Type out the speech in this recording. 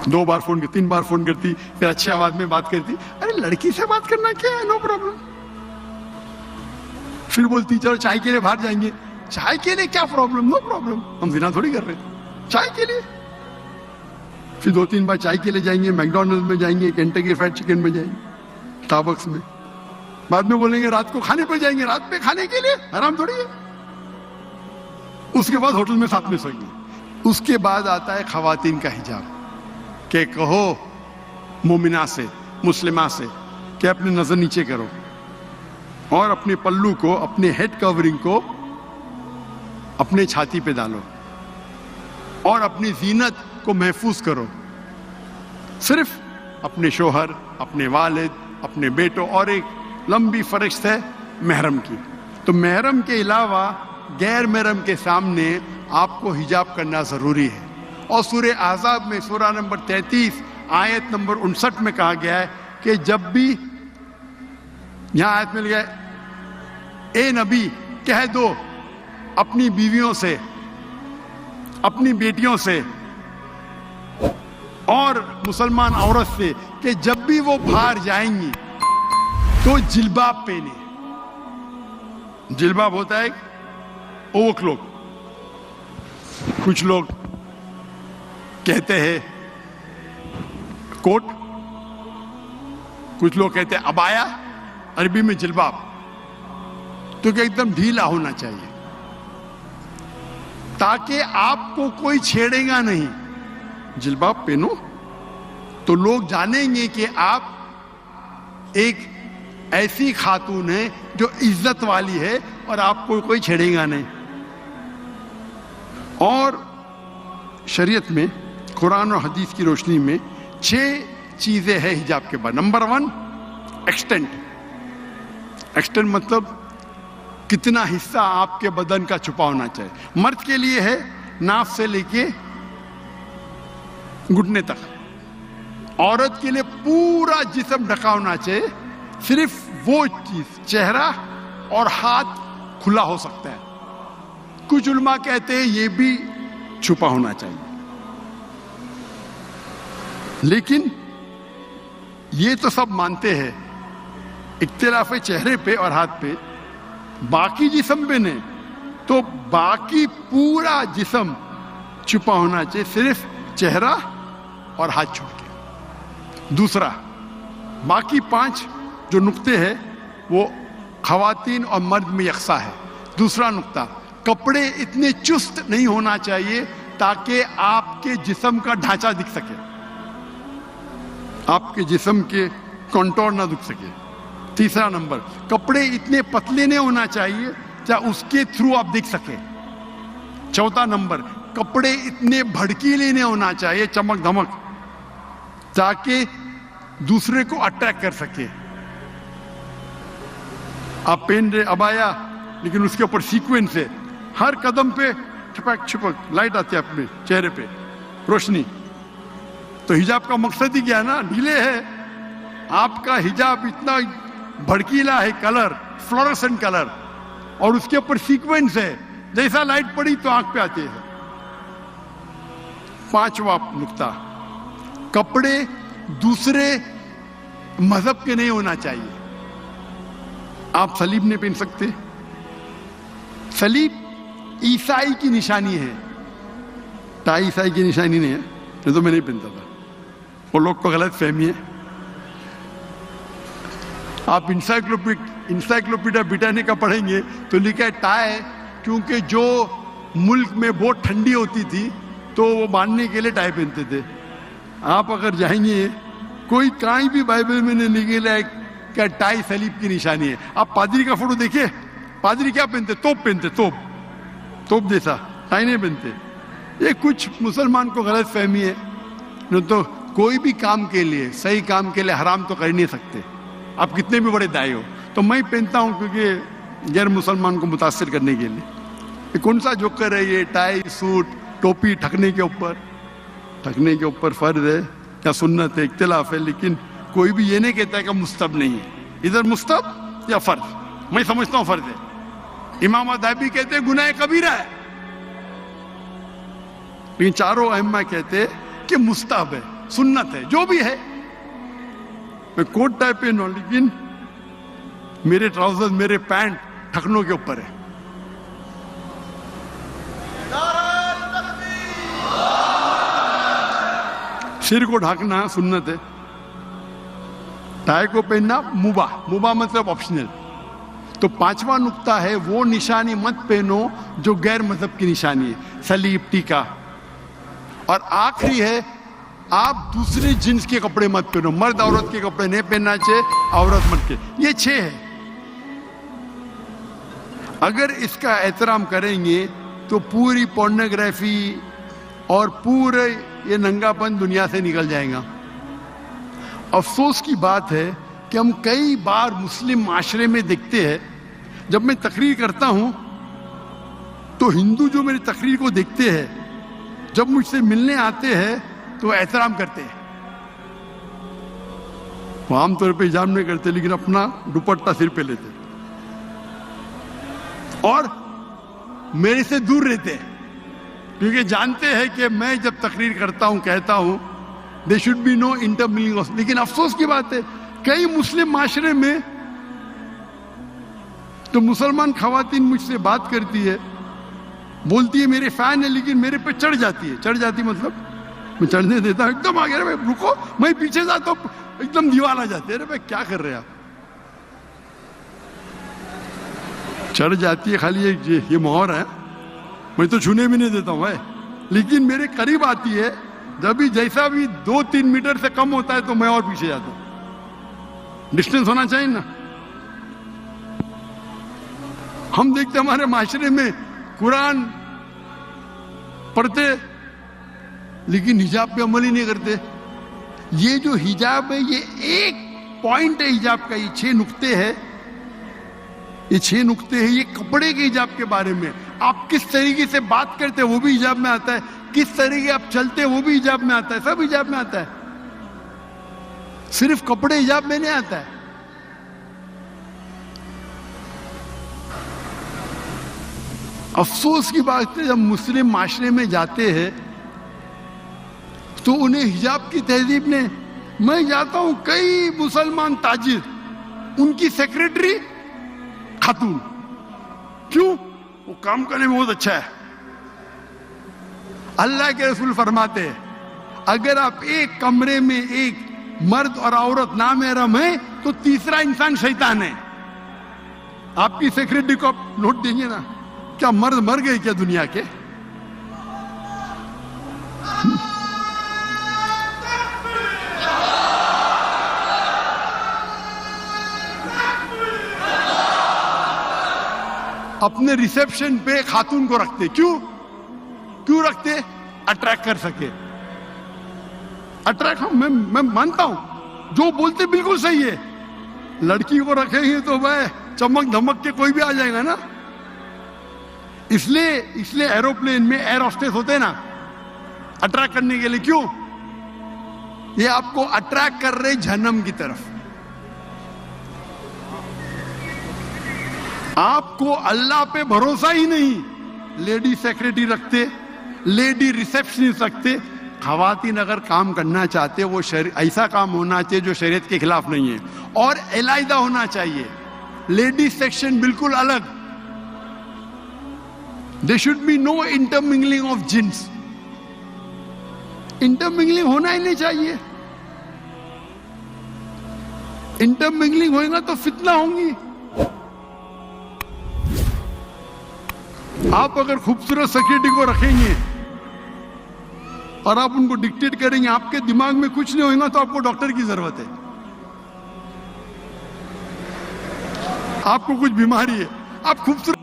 2 बार phone करती, 3 बार phone करती, फिर अच्छी आवाज में बात करती. अरे लड़की से बात करना क्या है, नो प्रॉब्लम. फिर बोलती चलो चाय के लिए बाहर जाएंगे. चाय के लिए क्या प्रॉब्लम, नो प्रॉब्लम, हम जिना थोड़ी कर रहे थे, चाय के लिए. फिर 2-3 बार चाय के लिए जाएंगे, मैकडॉनल्ड्स में जाएंगे, केंटकी फ्राइड चिकन में जाएंगे, स्टारबक्स में. बाद में बोलेंगे रात को खाने पर जाएंगे, रात में खाने के लिए आराम थोड़ी है. उसके बाद होटल में साथ में सोएंगे. उसके बाद आता है खवातीन का हिजाब, कि कहो मोमिना से, मुस्लिमा से कि अपनी नजर नीचे करो और अपने पल्लू को, अपने हेड कवरिंग को अपने छाती पे डालो और अपनी जीनत को महफूज करो. सिर्फ अपने शोहर, अपने वालिद, अपने बेटों, और एक लंबी फरिश्त है महरम की. तो महरम के अलावा गैर महरम के सामने आपको हिजाब करना जरूरी है. और सूरह अहज़ाब में सूरह नंबर 33 आयत नंबर 59 में कहा गया है कि जब भी, यहां आयत मिल गया, ए नबी कह दो अपनी बीवियों से, अपनी बेटियों से और मुसलमान औरत से कि जब भी वो बाहर जाएंगी तो जिल्बाब पहने. जिल्बाब होता है ओवरक्लोक. कुछ लोग कहते हैं कोट, कुछ लोग कहते हैं अबाया, अरबी में जिल्बाब. तो क्या एकदम ढीला होना चाहिए ताकि आपको कोई छेड़ेगा नहीं. जिल्बाब पहनो तो लोग जानेंगे कि आप एक ऐसी खातून है जो इज्जत वाली है और आपको कोई छेड़ेगा नहीं. और शरीयत में, कुरान और हदीस की रोशनी में 6 चीजें हैं हिजाब के बाद. Number 1 extent. एक्सटेंट मतलब कितना हिस्सा आपके बदन का छुपा होना चाहिए. मर्द के लिए है नाफ से लेके घुटने तक. औरत के लिए पूरा जिस्म ढका होना चाहिए. सिर्फ वो चीज, चेहरा और हाथ खुला हो सकता है. कुछ उलमा कहते हैं ये भी छुपा होना चाहिए. लेकिन ये तो सब मानते हैं, इख्तिलाफ है चेहरे पे और हाथ पे. बाकी जिस्म पे नहीं, तो बाकी पूरा जिस्म छुपा होना चाहिए, सिर्फ चेहरा और हाथ छोड़ के. दूसरा, बाकी 5 जो नुक्ते हैं वो खवातीन और मर्द में यकसा है. दूसरा नुक्ता, कपड़े इतने चुस्त नहीं होना चाहिए ताकि आपके जिस्म का ढांचा दिख सके, आपके जिस्म के कंटोर ना दिख सके. तीसरा नंबर, कपड़े इतने पतले नहीं होना चाहिए चाहे उसके थ्रू आप दिख सके. चौथा नंबर, कपड़े इतने भड़कीले नहीं होना चाहिए, चमक धमक, ताकि दूसरे को अट्रैक्ट कर सके. आप पहन रहे अबाया लेकिन उसके ऊपर सीक्वेंस है, हर कदम पे छपक छपक लाइट आती है अपने चेहरे पे, रोशनी. तो हिजाब का मकसद ही क्या है ना, ढीले है. आपका हिजाब इतना भड़कीला है, कलर फ्लोरोसेंट कलर, और उसके ऊपर सीक्वेंस है, जैसा लाइट पड़ी तो आंख पे आती है. 5वां नुक्ता, कपड़े दूसरे मजहब के नहीं होना चाहिए. आप सलीब नहीं पहन सकते. सलीब ईसाई की निशानी है, टाई ईसाई की निशानी नहीं है. ये तो मैं नहीं पहनता था, वो लोग को गलत फहमी है. आप इंसाइक्लोपीडिया ब्रिटानिका पढ़ेंगे तो लिखा है टाई, क्योंकि जो मुल्क में बहुत ठंडी होती थी तो वो बांधने के लिए टाई पहनते थे. आप अगर जाएंगे, कोई कहीं भी बाइबल में नहीं लिखा है क्या टाई सलीब की निशानी है. आप पादरी का फोटो देखिए, पादरी क्या पहनते, तोप पहनते, तोप जैसा, टाई नहीं पहनते. ये कुछ मुसलमान को गलत फहमी है. न तो कोई भी काम के लिए, सही काम के लिए हराम तो कर नहीं सकते, आप कितने भी बड़े दाई हो. तो मैं पहनता हूं क्योंकि गैर मुसलमान को मुतासिर करने के लिए. ये कौन सा जोकर है ये, टाई सूट टोपी ठकने के ऊपर फर्ज है या सुन्नत है, इख्तिलाफ है. लेकिन कोई भी ये नहीं कहता है कि मुस्तहब नहीं है. इधर मुस्तहब या फर्ज, मैं समझता हूं फर्ज है. इमाम अदाबी कहते हैं गुनाह कबीरा है, लेकिन चारों अइम्मा कहते हैं कि मुस्तहब है. सुन्नत है, जो भी है। मैं कोट टाइप पहना हूं, लेकिन मेरे ट्राउजर्स, मेरे पैंट ठकनों के ऊपर है। सिर को ढकना सुन्नत है, टाई को पहनना मुबा मतलब ऑप्शनल। तो पांचवा नुक्ता है, वो निशानी मत पहनो जो गैर मजहब की निशानी है, सलीब, टीका। और आखिरी है, आप दूसरे जिन्स के कपड़े मत पहनो, मर्द औरत के कपड़े नहीं पहनना चाहिए, औरत मर्द के। ये 6 है। अगर इसका एहतराम करेंगे तो पूरी पोर्नोग्राफी और पूरे ये नंगापन दुनिया से निकल जाएगा। अफसोस की बात है कि हम कई बार मुस्लिम माशरे में देखते हैं, जब मैं तकरीर करता हूं तो हिंदू जो मेरी तकरीर को देखते हैं, जब मुझसे मिलने आते हैं तो एहतराम करते हैं। वो आमतौर पे हिजाब नहीं करते, लेकिन अपना दुपट्टा सिर पे लेते और मेरे से दूर रहते हैं, क्योंकि जानते हैं कि मैं जब तकरीर करता हूं, कहता हूं, they should be no intermingling. लेकिन अफसोस की बात है, कई मुस्लिम माशरे में तो मुसलमान खवातीन मुझसे बात करती है, बोलती है मेरे फैन है, लेकिन मेरे पे चढ़ जाती है। चढ़ जाती मतलब मैं चढ़ने देता हूं, एकदम आगे, भाई रुको, मैं पीछे जाता हूं, एकदम दीवार आ जाते हैं, अरे भाई क्या कर रहे हैं आप। चढ़ जाती है, खाली ये मोहर है, मैं तो छूने भी नहीं देता हूं भाई। लेकिन मेरे करीब आती है, जब भी जैसा भी 2-3 मीटर से कम होता है तो मैं और पीछे जाता हूं। डिस्टेंस होना चाहिए ना। हम देखते हमारे माशरे में कुरान पढ़ते, लेकिन हिजाब पे अमल ही नहीं करते। ये जो हिजाब है, ये एक पॉइंट है हिजाब का, ये 6 नुक्ते हैं, ये 6 नुक्ते हैं। ये कपड़े के हिजाब के बारे में, आप किस तरीके से बात करते हैं वो भी हिजाब में आता है, किस तरीके आप चलते हैं वो भी हिजाब में आता है, सब हिजाब में आता है। सिर्फ कपड़े हिजाब में नहीं आता है। अफसोस की बात है, जब मुस्लिम माशरे में जाते हैं तो उन्हें हिजाब की तहजीब ने, मैं जाता हूं कई मुसलमान ताजिर, उनकी सेक्रेटरी खातून। क्यों? वो काम करने में बहुत अच्छा है। अल्लाह के रसूल फरमाते हैं, अगर आप एक कमरे में एक मर्द और औरत नामहरम है तो तीसरा इंसान शैतान है। आपकी सेक्रेटरी को आप नोट देंगे ना, क्या मर्द मर गए क्या दुनिया के? अपने रिसेप्शन पे खातून को रखते, क्यों रखते? अट्रैक्ट कर सके। अट्रैक्ट, मैं मानता हूं, जो बोलते बिल्कुल सही है। लड़की को रखेंगे तो भाई चमक धमक के कोई भी आ जाएगा ना। इसलिए एरोप्लेन में एयर होस्टेस होते हैं ना, अट्रैक्ट करने के लिए। क्यों? ये आपको अट्रैक्ट कर रहे जहन्नम की तरफ। आपको अल्लाह पे भरोसा ही नहीं, लेडी सेक्रेटरी रखते, लेडी रिसेप्शनिस्ट रखते। खवातीन अगर काम करना चाहते, वो ऐसा काम होना चाहिए जो शरीयत के खिलाफ नहीं है, और अलहदा होना चाहिए। लेडी सेक्शन बिल्कुल अलग। There should be no intermingling of jinns. Intermingling होना ही नहीं चाहिए। इंटरमिंगलिंग होगा तो फितना होंगी। आप अगर खूबसूरत सेक्रेटरी को रखेंगे और आप उनको डिक्टेट करेंगे, आपके दिमाग में कुछ नहीं होगा, तो आपको डॉक्टर की जरूरत है। आपको कुछ बीमारी है, आप खूबसूरत